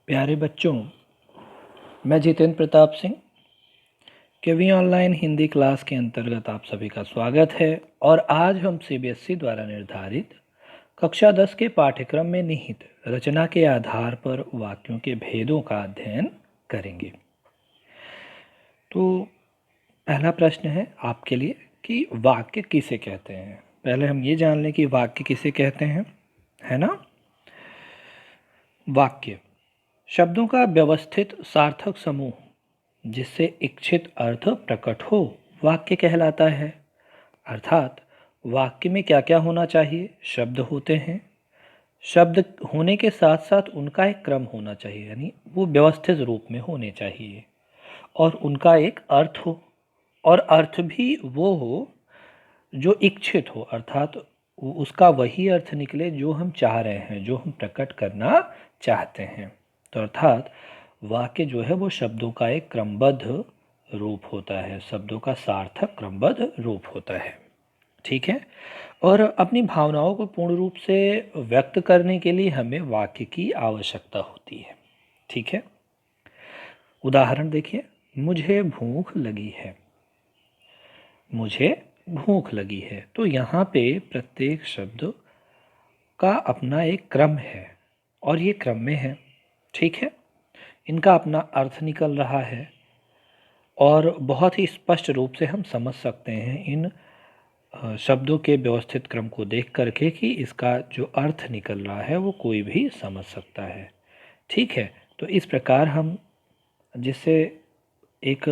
प्यारे बच्चों, मैं जितेंद्र प्रताप सिंह केवी ऑनलाइन हिंदी क्लास के अंतर्गत आप सभी का स्वागत है। और आज हम सीबीएसई द्वारा निर्धारित कक्षा 10 के पाठ्यक्रम में निहित रचना के आधार पर वाक्यों के भेदों का अध्ययन करेंगे। तो पहला प्रश्न है आपके लिए कि वाक्य किसे कहते हैं। पहले हम ये जान लें कि वाक्य किसे कहते हैं, है ना। वाक्य शब्दों का व्यवस्थित सार्थक समूह जिससे इच्छित अर्थ प्रकट हो वाक्य कहलाता है। अर्थात वाक्य में क्या क्या होना चाहिए। शब्द होते हैं, शब्द होने के साथ साथ उनका एक क्रम होना चाहिए, यानी वो व्यवस्थित रूप में होने चाहिए और उनका एक अर्थ हो, और अर्थ भी वो हो जो इच्छित हो, अर्थात उसका वही अर्थ निकले जो हम चाह रहे हैं, जो हम प्रकट करना चाहते हैं। तो अर्थात वाक्य जो है वो शब्दों का एक क्रमबद्ध रूप होता है, शब्दों का सार्थक क्रमबद्ध रूप होता है। ठीक है। और अपनी भावनाओं को पूर्ण रूप से व्यक्त करने के लिए हमें वाक्य की आवश्यकता होती है। ठीक है। उदाहरण देखिए, मुझे भूख लगी है। मुझे भूख लगी है। तो यहाँ पे प्रत्येक शब्द का अपना एक क्रम है और ये क्रम में है। ठीक है। इनका अपना अर्थ निकल रहा है और बहुत ही स्पष्ट रूप से हम समझ सकते हैं इन शब्दों के व्यवस्थित क्रम को देख करके कि इसका जो अर्थ निकल रहा है वो कोई भी समझ सकता है। ठीक है। तो इस प्रकार हम जिससे एक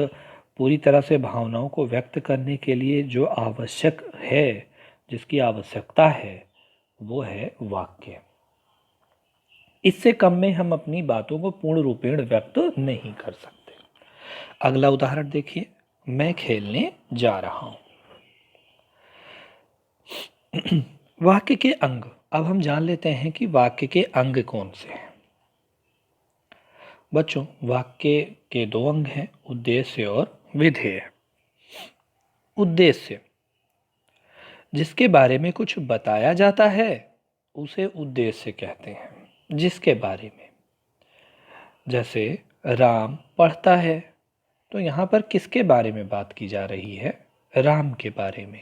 पूरी तरह से भावनाओं को व्यक्त करने के लिए जो आवश्यक है, जिसकी आवश्यकता है, वो है वाक्य। इससे कम में हम अपनी बातों को पूर्ण रूपेण व्यक्त नहीं कर सकते। अगला उदाहरण देखिए, मैं खेलने जा रहा हूं। वाक्य के अंग। अब हम जान लेते हैं कि वाक्य के अंग कौन से हैं। बच्चों, वाक्य के दो अंग हैं, उद्देश्य और विधेय। उद्देश्य जिसके बारे में कुछ बताया जाता है उसे उद्देश्य कहते हैं। जिसके बारे में, जैसे राम पढ़ता है, तो यहाँ पर किसके बारे में बात की जा रही है? राम के बारे में।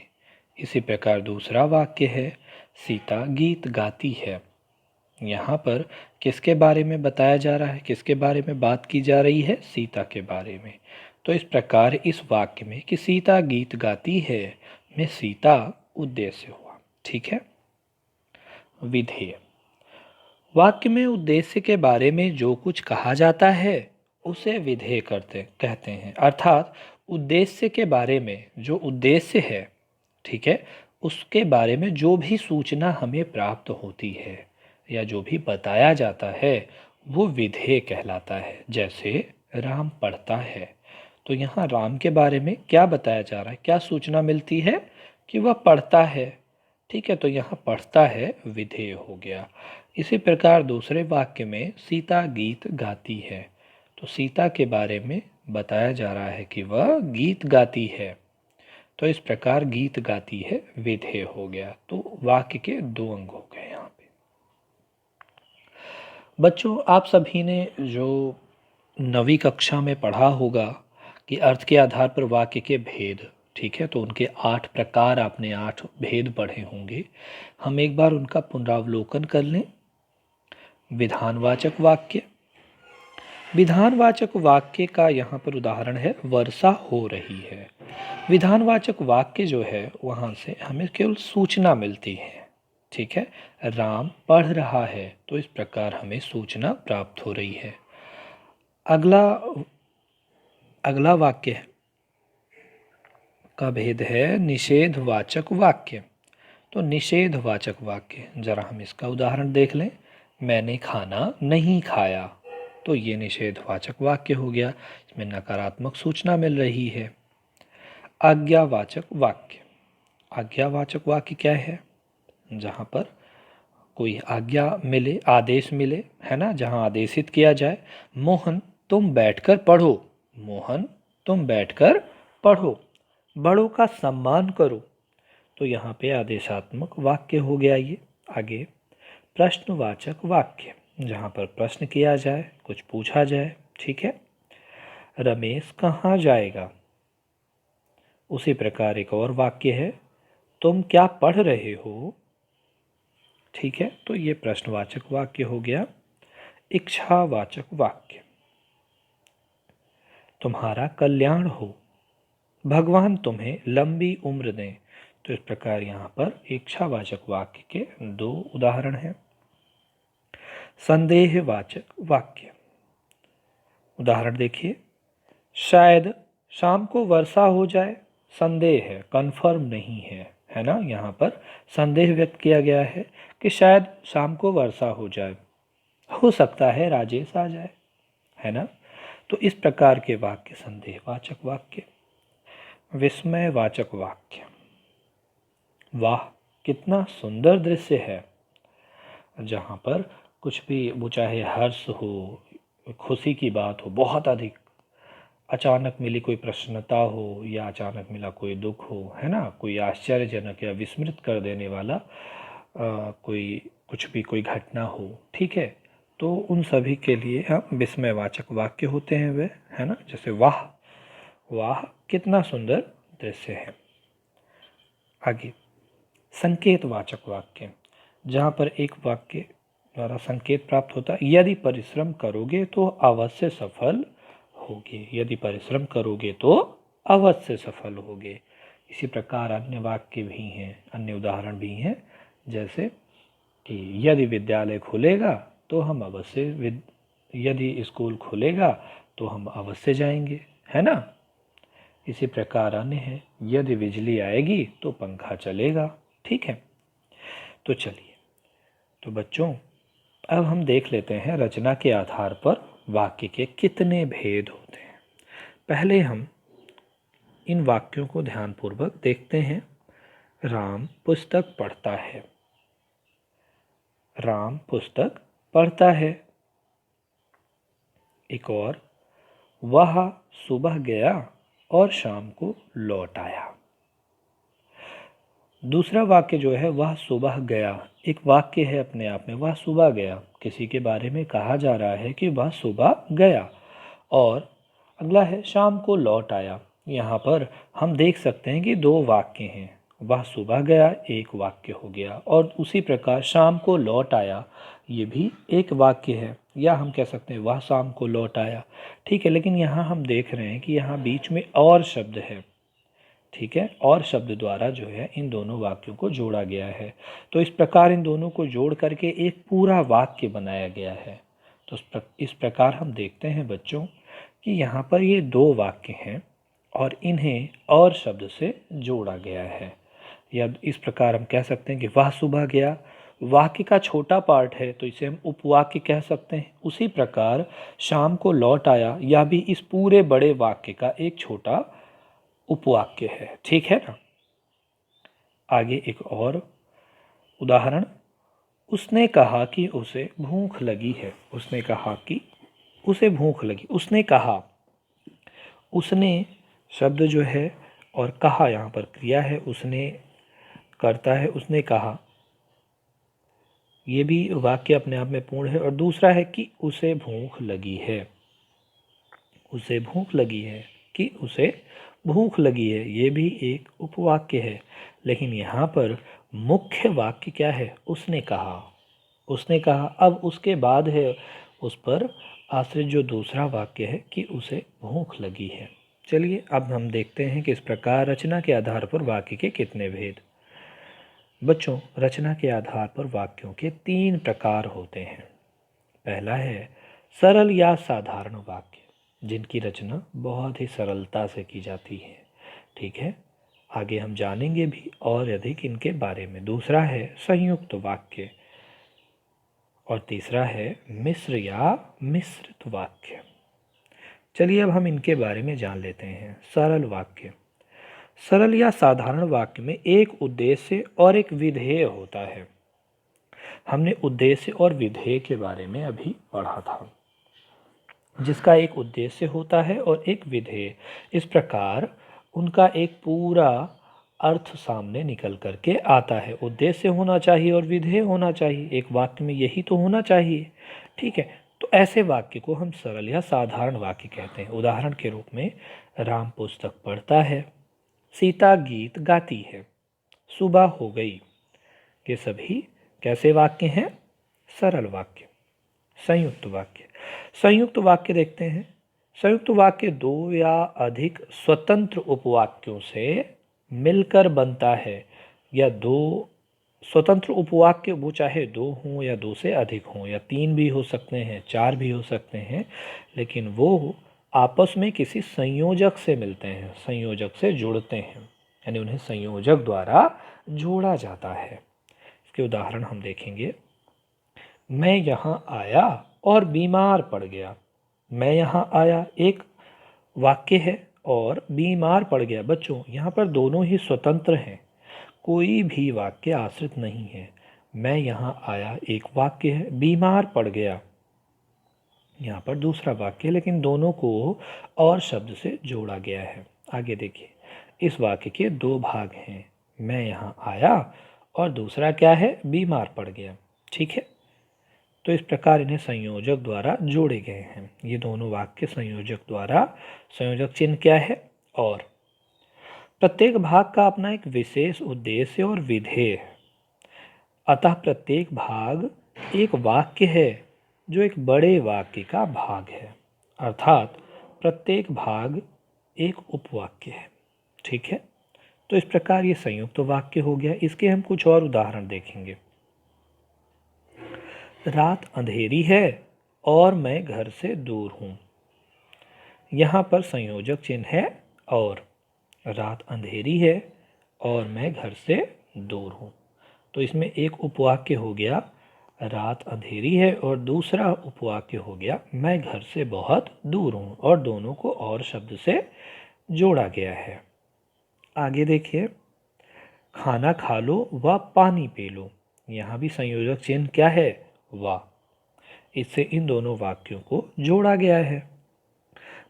इसी प्रकार दूसरा वाक्य है, सीता गीत गाती है। यहाँ पर किसके बारे में बताया जा रहा है, किसके बारे में बात की जा रही है? सीता के बारे में। तो इस प्रकार इस वाक्य में कि सीता गीत गाती है में सीता उद्देश्य हुआ। ठीक है। विधेय वाक्य में उद्देश्य के बारे में जो कुछ कहा जाता है उसे विधेय कहते हैं। अर्थात उद्देश्य के बारे में जो उद्देश्य है, ठीक है, उसके बारे में जो भी सूचना हमें प्राप्त होती है या जो भी बताया जाता है वो विधेय कहलाता है। जैसे राम पढ़ता है, तो यहाँ राम के बारे में क्या बताया जा रहा है, क्या सूचना मिलती है कि वह पढ़ता है। ठीक है। तो यहाँ पढ़ता है विधेय हो गया। इसी प्रकार दूसरे वाक्य में सीता गीत गाती है, तो सीता के बारे में बताया जा रहा है कि वह गीत गाती है। तो इस प्रकार गीत गाती है विधेय हो गया। तो वाक्य के दो अंग हो गए यहाँ पे। बच्चों, आप सभी ने जो 9वीं कक्षा में पढ़ा होगा कि अर्थ के आधार पर वाक्य के भेद, ठीक है, तो उनके 8 प्रकार, आपने 8 भेद पढ़े होंगे। हम एक बार उनका पुनरावलोकन कर लें। विधानवाचक वाक्य। विधानवाचक वाक्य का यहाँ पर उदाहरण है, वर्षा हो रही है। विधानवाचक वाक्य जो है वहाँ से हमें केवल सूचना मिलती है। ठीक है। राम पढ़ रहा है, तो इस प्रकार हमें सूचना प्राप्त हो रही है। अगला वाक्य का भेद है निषेधवाचक वाक्य। तो निषेधवाचक वाक्य, जरा हम इसका उदाहरण देख लें। मैंने खाना नहीं खाया, तो ये निषेधवाचक वाक्य हो गया, इसमें नकारात्मक सूचना मिल रही है। आज्ञावाचक वाक्य। आज्ञावाचक वाक्य क्या है? जहाँ पर कोई आज्ञा मिले, आदेश मिले, है ना, जहाँ आदेशित किया जाए, मोहन तुम बैठकर पढ़ो। मोहन तुम बैठकर पढ़ो। बड़ों का सम्मान करो, तो यहाँ पे आदेशात्मक वाक्य हो गया ये। आगे प्रश्नवाचक वाक्य। जहाँ पर प्रश्न किया जाए, कुछ पूछा जाए। ठीक है, रमेश कहाँ जाएगा। उसी प्रकार एक और वाक्य है, तुम क्या पढ़ रहे हो। ठीक है, तो ये प्रश्नवाचक वाक्य हो गया। इच्छावाचक वाक्य, तुम्हारा कल्याण हो, भगवान तुम्हें लंबी उम्र दें। तो इस प्रकार यहाँ पर इच्छावाचक वाक्य के दो उदाहरण हैं। संदेहवाचक वाक्य, उदाहरण देखिए, शायद शाम को वर्षा हो जाए। संदेह है, कंफर्म नहीं है ना। यहाँ पर संदेह व्यक्त किया गया है कि शायद शाम को वर्षा हो जाए, हो सकता है राजेश आ जाए, है ना। तो इस प्रकार के वाक्य संदेहवाचक वाक्य। विस्मयवाचक वाक्य, वाह कितना सुंदर दृश्य है। जहाँ पर कुछ भी, वो चाहे हर्ष हो, खुशी की बात हो, बहुत अधिक अचानक मिली कोई प्रसन्नता हो या अचानक मिला कोई दुख हो, है ना, कोई आश्चर्यजनक या विस्मित कर देने वाला कोई कुछ भी कोई घटना हो। ठीक है, तो उन सभी के लिए हम विस्मयवाचक वाक्य होते हैं वे, है ना। जैसे वाह, वाह कितना सुंदर दृश्य है। आगे संकेतवाचक वाक्य, जहाँ पर एक वाक्य द्वारा संकेत प्राप्त होता है, यदि परिश्रम करोगे तो अवश्य सफल होगे। यदि परिश्रम करोगे तो अवश्य सफल होगे। इसी प्रकार अन्य वाक्य भी हैं, अन्य उदाहरण भी हैं, जैसे कि यदि विद्यालय खुलेगा तो हम अवश्य, यदि स्कूल खुलेगा तो हम अवश्य जाएंगे, है ना। इसी प्रकार अन्य है, यदि बिजली आएगी तो पंखा चलेगा। ठीक है, तो चलिए, तो बच्चों अब हम देख लेते हैं रचना के आधार पर वाक्य के कितने भेद होते हैं। पहले हम इन वाक्यों को ध्यानपूर्वक देखते हैं। राम पुस्तक पढ़ता है, राम पुस्तक पढ़ता है। एक और, वह सुबह गया और शाम को लौट आया। दूसरा वाक्य जो है, वह सुबह गया, एक वाक्य है अपने आप में, वह सुबह गया, किसी के बारे में कहा जा रहा है कि वह सुबह गया। और अगला है शाम को लौट आया। यहाँ पर हम देख सकते हैं कि दो वाक्य हैं, वह सुबह गया एक वाक्य हो गया, और उसी प्रकार शाम को लौट आया ये भी एक वाक्य है, या हम कह सकते हैं वह शाम को लौट आया। ठीक है, लेकिन यहाँ हम देख रहे हैं कि यहाँ बीच में और शब्द है। ठीक है, और शब्द द्वारा जो है इन दोनों वाक्यों को जोड़ा गया है। तो इस प्रकार इन दोनों को जोड़ करके एक पूरा वाक्य बनाया गया है। तो इस प्रकार हम देखते हैं बच्चों कि यहाँ पर ये दो वाक्य हैं और इन्हें और शब्द से जोड़ा गया है। या इस प्रकार हम कह सकते हैं कि वह सुबह गया वाक्य का छोटा पार्ट है, तो इसे हम उपवाक्य कह सकते हैं। उसी प्रकार शाम को लौट आया, यह भी इस पूरे बड़े वाक्य का एक छोटा उपवाक्य है। ठीक है ना। आगे एक और उदाहरण, उसने कहा कि उसे भूख लगी है। उसने कहा कि उसे भूख लगी। उसने कहा, उसने शब्द जो है और कहा यहाँ पर क्रिया है, उसने करता है, उसने कहा, ये भी वाक्य अपने आप में पूर्ण है। और दूसरा है कि उसे भूख लगी है, उसे भूख लगी है, कि उसे भूख लगी है, ये भी एक उपवाक्य है। लेकिन यहाँ पर मुख्य वाक्य क्या है, उसने कहा। उसने कहा, अब उसके बाद है उस पर आश्रित जो दूसरा वाक्य है कि उसे भूख लगी है। चलिए अब हम देखते हैं कि इस प्रकार रचना के आधार पर वाक्य के कितने भेद। बच्चों, रचना के आधार पर वाक्यों के 3 प्रकार होते हैं। पहला है सरल या साधारण वाक्य, जिनकी रचना बहुत ही सरलता से की जाती है। ठीक है, आगे हम जानेंगे भी और अधिक इनके बारे में। दूसरा है संयुक्त वाक्य और तीसरा है मिश्र या मिश्रित वाक्य। चलिए अब हम इनके बारे में जान लेते हैं। सरल वाक्य, सरल या साधारण वाक्य में एक उद्देश्य और एक विधेय होता है। हमने उद्देश्य और विधेय के बारे में अभी पढ़ा था, जिसका एक उद्देश्य होता है और एक विधेय। इस प्रकार उनका एक पूरा अर्थ सामने निकल करके आता है। उद्देश्य होना चाहिए और विधेय होना चाहिए, एक वाक्य में यही तो होना चाहिए। ठीक है। तो ऐसे वाक्य को हम सरल या साधारण वाक्य कहते हैं। उदाहरण के रूप में, राम पुस्तक पढ़ता है, सीता गीत गाती है, सुबह हो गई। ये सभी कैसे वाक्य हैं? सरल वाक्य। संयुक्त वाक्य। संयुक्त वाक्य देखते हैं। संयुक्त वाक्य दो या अधिक स्वतंत्र उपवाक्यों से मिलकर बनता है, या दो स्वतंत्र उपवाक्य, वो चाहे दो हों या दो से अधिक हों, या तीन भी हो सकते हैं, चार भी हो सकते हैं, लेकिन वो आपस में किसी संयोजक से मिलते हैं, संयोजक से जुड़ते हैं, यानी उन्हें संयोजक द्वारा जोड़ा जाता है। इसके उदाहरण हम देखेंगे। मैं यहाँ आया और बीमार पड़ गया। मैं यहाँ आया एक वाक्य है और बीमार पड़ गया। बच्चों, यहाँ पर दोनों ही स्वतंत्र हैं, कोई भी वाक्य आश्रित नहीं है। मैं यहाँ आया एक वाक्य है, बीमार पड़ गया यहाँ पर दूसरा वाक्य, लेकिन दोनों को और शब्द से जोड़ा गया है। आगे देखिए, इस वाक्य के दो भाग हैं, मैं यहाँ आया और दूसरा क्या है? बीमार पड़ गया। ठीक है, तो इस प्रकार इन्हें संयोजक द्वारा जोड़े गए हैं। ये दोनों वाक्य संयोजक द्वारा, संयोजक चिन्ह क्या है? और। प्रत्येक भाग का अपना एक विशेष उद्देश्य और विधेय है, अतः प्रत्येक भाग एक वाक्य है जो एक बड़े वाक्य का भाग है, अर्थात प्रत्येक भाग एक उपवाक्य है। ठीक है, तो इस प्रकार ये संयुक्त वाक्य हो गया। इसके हम कुछ और उदाहरण देखेंगे। रात अंधेरी है और मैं घर से दूर हूँ। यहाँ पर संयोजक चिन्ह है और। रात अंधेरी है और मैं घर से दूर हूँ, तो इसमें एक उपवाक्य हो गया रात अंधेरी है और दूसरा उपवाक्य हो गया मैं घर से बहुत दूर हूँ, और दोनों को और शब्द से जोड़ा गया है। आगे देखिए, खाना खा लो व पानी पी लो। यहाँ भी संयोजक चिन्ह क्या है? व। इससे इन दोनों वाक्यों को जोड़ा गया है।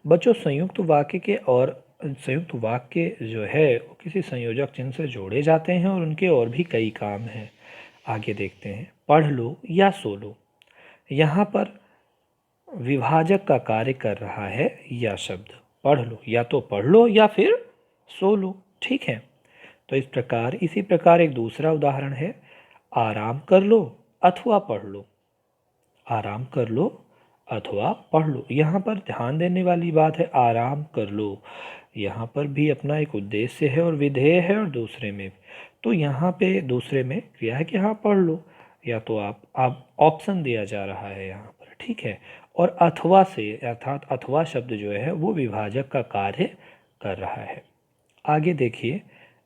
बच्चों, संयुक्त वाक्य के और संयुक्त वाक्य जो है वो किसी संयोजक चिन्ह से जोड़े जाते हैं और उनके और भी कई काम हैं। आगे देखते हैं। पढ़ लो या सो लो। यहाँ पर विभाजक का कार्य कर रहा है या शब्द। पढ़ लो, या तो पढ़ लो या फिर सो लो। ठीक है, तो इस प्रकार इसी प्रकार एक दूसरा उदाहरण है, आराम कर लो अथवा पढ़ लो। आराम कर लो अथवा पढ़ लो। यहाँ पर ध्यान देने वाली बात है आराम कर लो, यहाँ पर भी अपना एक उद्देश्य है और विधेय है, और दूसरे में तो यहाँ पे दूसरे में क्रिया है कि हाँ पढ़ लो, या तो आप ऑप्शन दिया जा रहा है यहाँ पर। ठीक है, और अथवा से, अर्थात अथवा शब्द जो है वो विभाजक का कार्य कर रहा है। आगे देखिए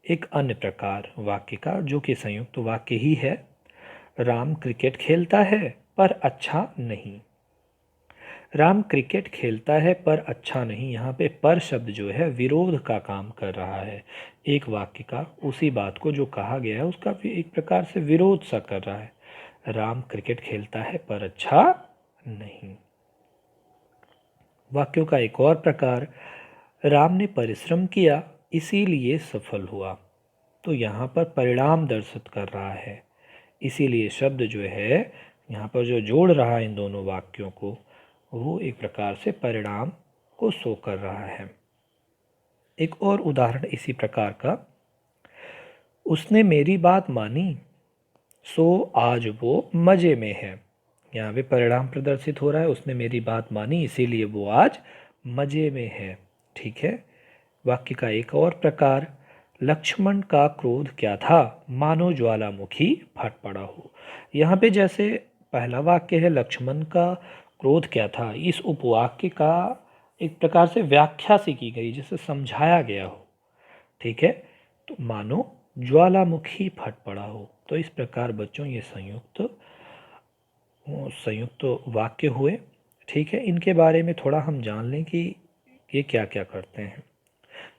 एक अन्य प्रकार वाक्य का जो कि संयुक्त वाक्य ही है। राम क्रिकेट खेलता है पर अच्छा नहीं। राम क्रिकेट खेलता है पर अच्छा नहीं, यहाँ पे पर शब्द जो है विरोध का काम कर रहा है। एक वाक्य का उसी बात को जो कहा गया है उसका भी एक प्रकार से विरोध सा कर रहा है। राम क्रिकेट खेलता है पर अच्छा नहीं। वाक्यों का एक और प्रकार, राम ने परिश्रम किया इसीलिए सफल हुआ। तो यहाँ पर परिणाम दर्शित कर रहा है, इसीलिए शब्द जो है यहाँ पर जो जोड़ रहा है इन दोनों वाक्यों को, वो एक प्रकार से परिणाम को शो कर रहा है। एक और उदाहरण इसी प्रकार का, उसने मेरी बात मानी सो आज वो मज़े में है। यहाँ पे परिणाम प्रदर्शित हो रहा है, उसने मेरी बात मानी इसीलिए वो आज मज़े में है। ठीक है, वाक्य का एक और प्रकार, लक्ष्मण का क्रोध क्या था मानो ज्वालामुखी फट पड़ा हो। यहाँ पे जैसे पहला वाक्य है लक्ष्मण का क्रोध क्या था, इस उपवाक्य का एक प्रकार से व्याख्या सी की गई जिसे समझाया गया हो। ठीक है, तो मानो ज्वालामुखी फट पड़ा हो। तो इस प्रकार बच्चों ये संयुक्त वाक्य हुए। ठीक है, इनके बारे में थोड़ा हम जान लें कि ये क्या क्या करते हैं।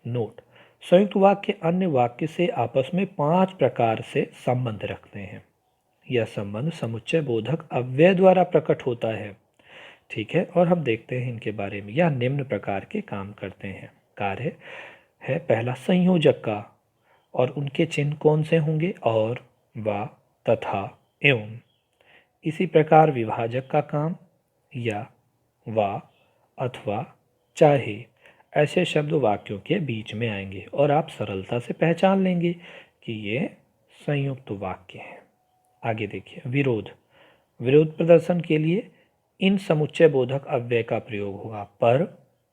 नोट, संयुक्त वाक्य अन्य वाक्य से आपस में 5 प्रकार से संबंध रखते हैं। यह संबंध समुच्चय बोधक अव्यय द्वारा प्रकट होता है। ठीक है, और हम देखते हैं इनके बारे में। यह निम्न प्रकार के काम करते हैं। कार्य है पहला संयोजक का, और उनके चिन्ह कौन से होंगे? और, व, तथा, एवं। इसी प्रकार विभाजक का काम, या, वा, अथवा, चाहे ऐसे शब्द वाक्यों के बीच में आएंगे और आप सरलता से पहचान लेंगे कि ये संयुक्त वाक्य हैं। आगे देखिए, विरोध। विरोध प्रदर्शन के लिए इन समुच्चय बोधक अव्यय का प्रयोग होगा। पर,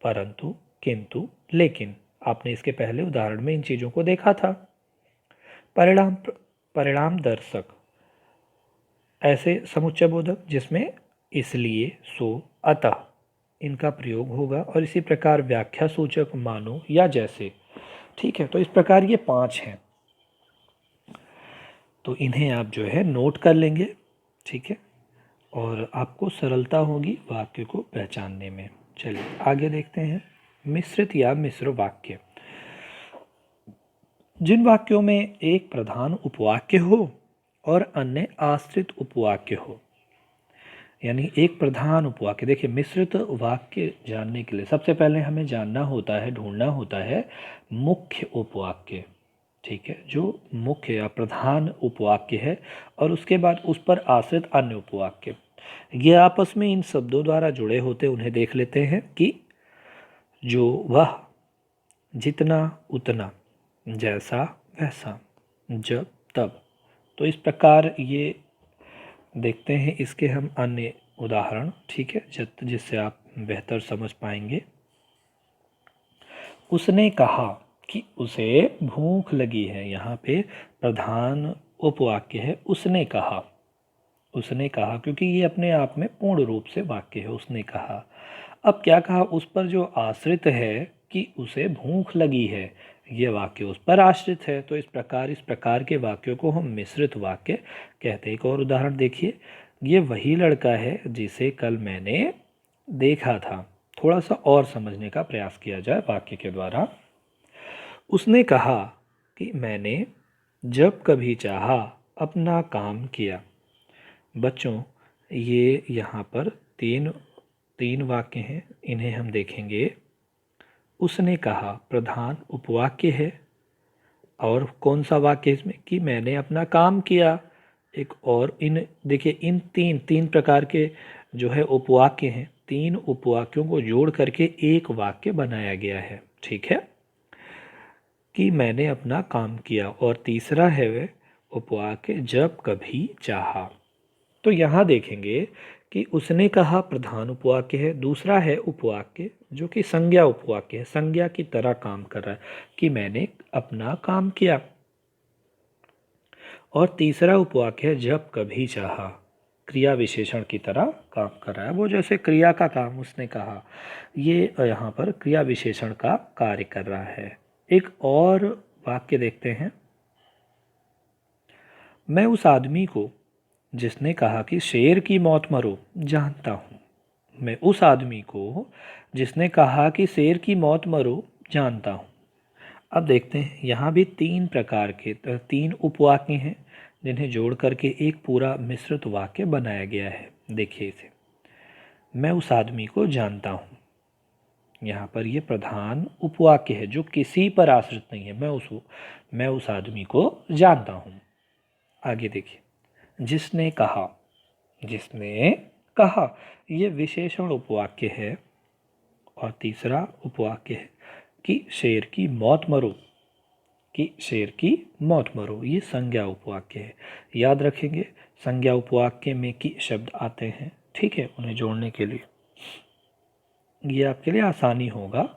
परंतु, किंतु, लेकिन। आपने इसके पहले उदाहरण में इन चीजों को देखा था। परिणाम, परिणाम दर्शक ऐसे समुच्चय बोधक जिसमें इसलिए, सो, अतः इनका प्रयोग होगा। और इसी प्रकार व्याख्या सूचक मानो या जैसे। ठीक है, तो इस प्रकार ये 5 हैं, तो इन्हें आप जो है नोट कर लेंगे। ठीक है, और आपको सरलता होगी वाक्य को पहचानने में। चलिए आगे देखते हैं। मिश्रित या मिश्र वाक्य। जिन वाक्यों में एक प्रधान उपवाक्य हो और अन्य आश्रित उपवाक्य हो, यानी एक प्रधान उपवाक्य। देखिए, मिश्रित वाक्य जानने के लिए सबसे पहले हमें जानना होता है, ढूंढना होता है मुख्य उपवाक्य। ठीक है, जो मुख्य या प्रधान उपवाक्य है और उसके बाद उस पर आश्रित अन्य उपवाक्य। ये आपस में इन शब्दों द्वारा जुड़े होते, उन्हें देख लेते हैं कि जो, वह, जितना, उतना, जैसा, वैसा, जब, तब। तो इस प्रकार ये देखते हैं इसके हम अन्य उदाहरण। ठीक है, जिससे आप बेहतर समझ पाएंगे। उसने कहा कि उसे भूख लगी है। यहाँ पे प्रधान उपवाक्य है उसने कहा। उसने कहा क्योंकि ये अपने आप में पूर्ण रूप से वाक्य है, उसने कहा। अब क्या कहा, उस पर जो आश्रित है कि उसे भूख लगी है, ये वाक्य उस पर आश्रित है। तो इस प्रकार के वाक्यों को हम मिश्रित वाक्य कहते हैं। एक और उदाहरण देखिए, ये वही लड़का है जिसे कल मैंने देखा था। थोड़ा सा और समझने का प्रयास किया जाए वाक्य के द्वारा। उसने कहा कि मैंने जब कभी चाहा अपना काम किया। बच्चों, ये यहाँ पर तीन वाक्य हैं, इन्हें हम देखेंगे। उसने कहा प्रधान उपवाक्य है, और कौन सा वाक्य इसमें, कि मैंने अपना काम किया। एक और, इन देखिए, इन तीन प्रकार के जो है उपवाक्य हैं। 3 उपवाक्यों को जोड़ करके एक वाक्य बनाया गया है। ठीक है, कि मैंने अपना काम किया। और तीसरा है वह उपवाक्य जब कभी चाहा। तो यहाँ देखेंगे कि उसने कहा प्रधान उपवाक्य है, दूसरा है उपवाक्य जो कि संज्ञा उपवाक्य है, संज्ञा की तरह काम कर रहा है कि मैंने अपना काम किया। और तीसरा उपवाक्य है जब कभी चाहा, क्रिया विशेषण की तरह काम कर रहा है। वो जैसे क्रिया का काम उसने कहा, ये यहाँ पर क्रिया विशेषण का कार्य कर रहा है। एक और वाक्य देखते हैं। मैं उस आदमी को जिसने कहा कि शेर की मौत मरो जानता हूँ। मैं उस आदमी को जिसने कहा कि शेर की मौत मरो जानता हूँ। अब देखते हैं, यहाँ भी 3 प्रकार के 3 उपवाक्य हैं जिन्हें जोड़ करके एक पूरा मिश्रित वाक्य बनाया गया है। देखिए इसे, मैं उस आदमी को जानता हूँ। यहाँ पर ये प्रधान उपवाक्य है जो किसी पर आश्रित नहीं है। मैं उस आदमी को जानता हूँ। आगे देखिए, जिसने कहा, जिसने कहा, ये विशेषण उपवाक्य है। और तीसरा उपवाक्य है कि शेर की मौत मरो, कि शेर की मौत मरो, ये संज्ञा उपवाक्य है। याद रखेंगे, संज्ञा उपवाक्य में की शब्द आते हैं। ठीक है, उन्हें जोड़ने के लिए ये आपके लिए आसानी होगा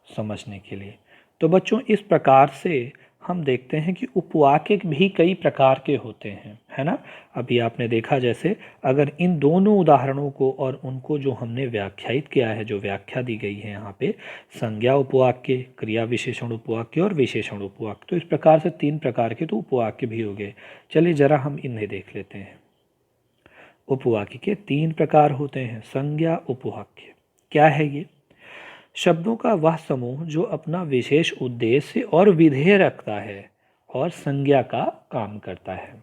समझने के लिए। तो बच्चों, इस प्रकार से हम देखते हैं कि उपवाक्य भी कई प्रकार के होते हैं, है ना। अभी आपने देखा, जैसे अगर इन दोनों उदाहरणों को और उनको जो हमने व्याख्यायित किया है, जो व्याख्या दी गई है यहाँ पे, संज्ञा उपवाक्य, क्रिया विशेषण उपवाक्य और विशेषण उपवाक्य, तो इस प्रकार से 3 प्रकार के तो उपवाक्य भी हो गए। चलिए जरा हम इन्हें देख लेते हैं। उपवाक्य के 3 प्रकार होते हैं। संज्ञा उपवाक्य क्या है ये? शब्दों का वह समूह जो अपना विशेष उद्देश्य और विधेय रखता है और संज्ञा का काम करता है।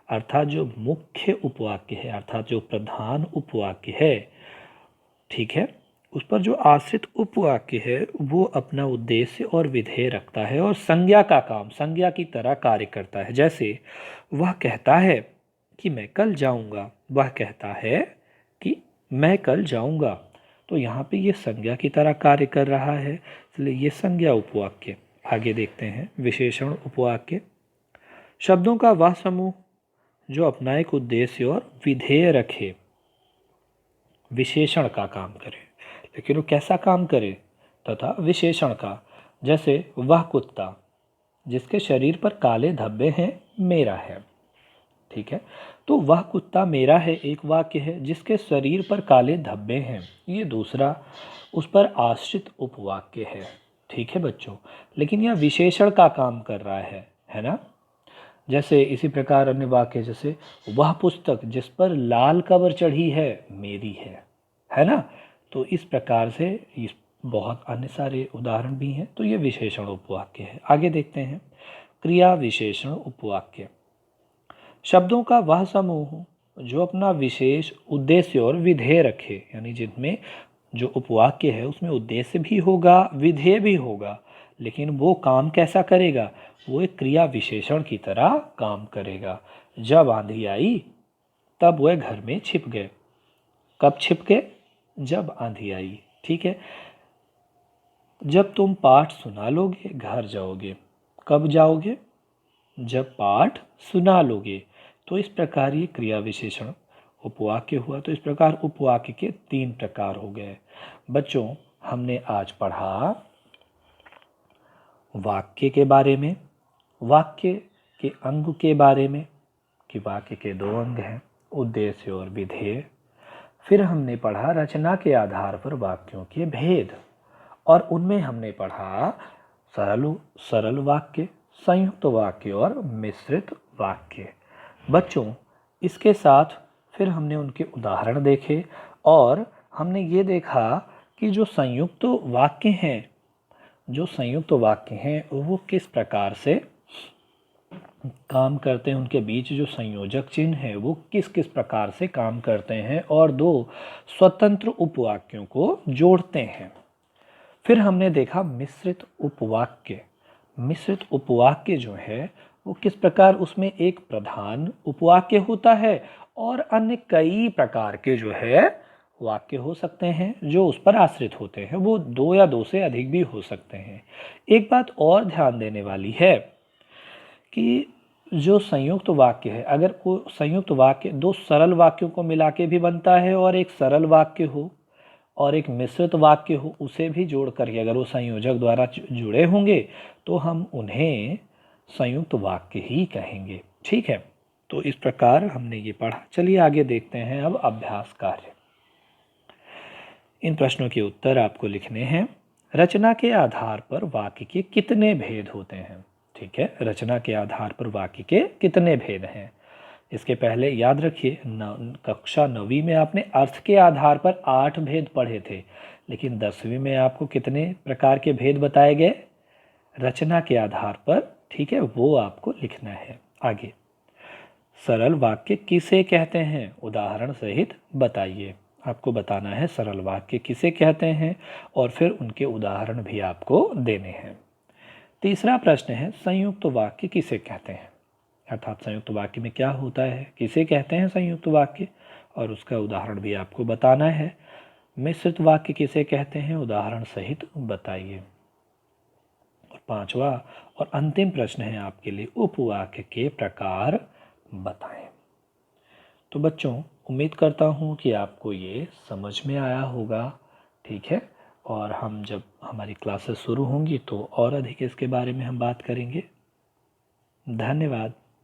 अर्थात जो मुख्य उपवाक्य है, अर्थात जो प्रधान उपवाक्य है, ठीक है, उस पर जो आश्रित उपवाक्य है वो अपना उद्देश्य और विधेय रखता है और संज्ञा का काम, संज्ञा की तरह कार्य करता है। जैसे वह कहता है कि मैं कल जाऊंगा, वह कहता है कि मैं कल जाऊंगा, तो यहाँ पे ये संज्ञा की तरह कार्य कर रहा है, इसलिए ये संज्ञा उपवाक्य। आगे देखते हैं विशेषण उपवाक्य। शब्दों का वह समूह जो अपना एक उद्देश्य और विधेय रखे, विशेषण का काम करे, लेकिन वो कैसा काम करे, तथा विशेषण का। जैसे वह कुत्ता जिसके शरीर पर काले धब्बे हैं मेरा है। ठीक है, तो वह कुत्ता मेरा है एक वाक्य है, जिसके शरीर पर काले धब्बे हैं ये दूसरा, उस पर आश्रित उपवाक्य है। ठीक है बच्चों, लेकिन यह विशेषण का काम कर रहा है ना। जैसे इसी प्रकार अन्य वाक्य, जैसे वह पुस्तक जिस पर लाल कवर चढ़ी है मेरी है ना। तो इस प्रकार से इस बहुत अन्य सारे उदाहरण भी हैं, तो ये विशेषण उपवाक्य है। आगे देखते हैं क्रिया विशेषण उपवाक्य। शब्दों का वह समूह जो अपना विशेष उद्देश्य और विधेय रखे, यानी जिनमें जो उपवाक्य है उसमें उद्देश्य भी होगा विधेय भी होगा, लेकिन वो काम कैसा करेगा, वो एक क्रिया विशेषण की तरह काम करेगा। जब आंधी आई तब वह घर में छिप गए। कब छिप गए, जब आंधी आई। ठीक है, जब तुम पाठ सुना लोगे घर जाओगे। कब जाओगे, जब पाठ सुना लोगे। तो इस प्रकार ये क्रिया विशेषण उपवाक्य हुआ। तो इस प्रकार उपवाक्य के 3 प्रकार हो गए। बच्चों, हमने आज पढ़ा वाक्य के बारे में, वाक्य के अंग के बारे में कि वाक्य के 2 अंग हैं, उद्देश्य और विधेय। फिर हमने पढ़ा रचना के आधार पर वाक्यों के भेद, और उनमें हमने पढ़ा सरल वाक्य, संयुक्त वाक्य और मिश्रित वाक्य। बच्चों, इसके साथ फिर हमने उनके उदाहरण देखे, और हमने ये देखा कि जो संयुक्त वाक्य हैं वो किस प्रकार से काम करते हैं, उनके बीच जो संयोजक चिन्ह है वो किस किस प्रकार से काम करते हैं, और 2 स्वतंत्र उपवाक्यों को जोड़ते हैं। फिर हमने देखा मिश्रित उपवाक्य। मिश्रित उपवाक्य जो है वो किस प्रकार, उसमें एक प्रधान उपवाक्य होता है और अन्य कई प्रकार के जो है वाक्य हो सकते हैं जो उस पर आश्रित होते हैं। वो 2 या 2 से अधिक भी हो सकते हैं। एक बात और ध्यान देने वाली है कि जो संयुक्त वाक्य है, अगर वो संयुक्त वाक्य 2 सरल वाक्यों को मिला के भी बनता है और एक सरल वाक्य हो और एक मिश्रित वाक्य हो, उसे भी जोड़ करके अगर वो संयोजक द्वारा जुड़े होंगे तो हम उन्हें संयुक्त वाक्य ही कहेंगे। ठीक है, तो इस प्रकार हमने ये पढ़ा। चलिए आगे देखते हैं अब अभ्यास कार्य। इन प्रश्नों के उत्तर आपको लिखने हैं। रचना के आधार पर वाक्य के कितने भेद होते हैं। ठीक है, रचना के आधार पर वाक्य के कितने भेद हैं। इसके पहले याद रखिए, कक्षा 9वीं में आपने अर्थ के आधार पर 8 भेद पढ़े थे, लेकिन 10वीं में आपको कितने प्रकार के भेद बताए गए, रचना के आधार पर। ठीक है, वो आपको लिखना है। आगे, सरल वाक्य किसे कहते हैं, उदाहरण सहित बताइए। आपको बताना है सरल वाक्य किसे कहते हैं, और फिर उनके उदाहरण भी आपको देने हैं। तीसरा प्रश्न है संयुक्त वाक्य किसे कहते हैं, अर्थात संयुक्त वाक्य में क्या होता है, किसे कहते हैं संयुक्त वाक्य, और उसका उदाहरण भी आपको बताना है। मिश्रित वाक्य किसे कहते हैं, उदाहरण सहित बताइए। और 5वां और अंतिम प्रश्न है आपके लिए, उपवाक्य के प्रकार बताएं। तो बच्चों, उम्मीद करता हूँ कि आपको ये समझ में आया होगा। ठीक है, और हम जब हमारी क्लासेस शुरू होंगी तो और अधिक इसके बारे में हम बात करेंगे। धन्यवाद।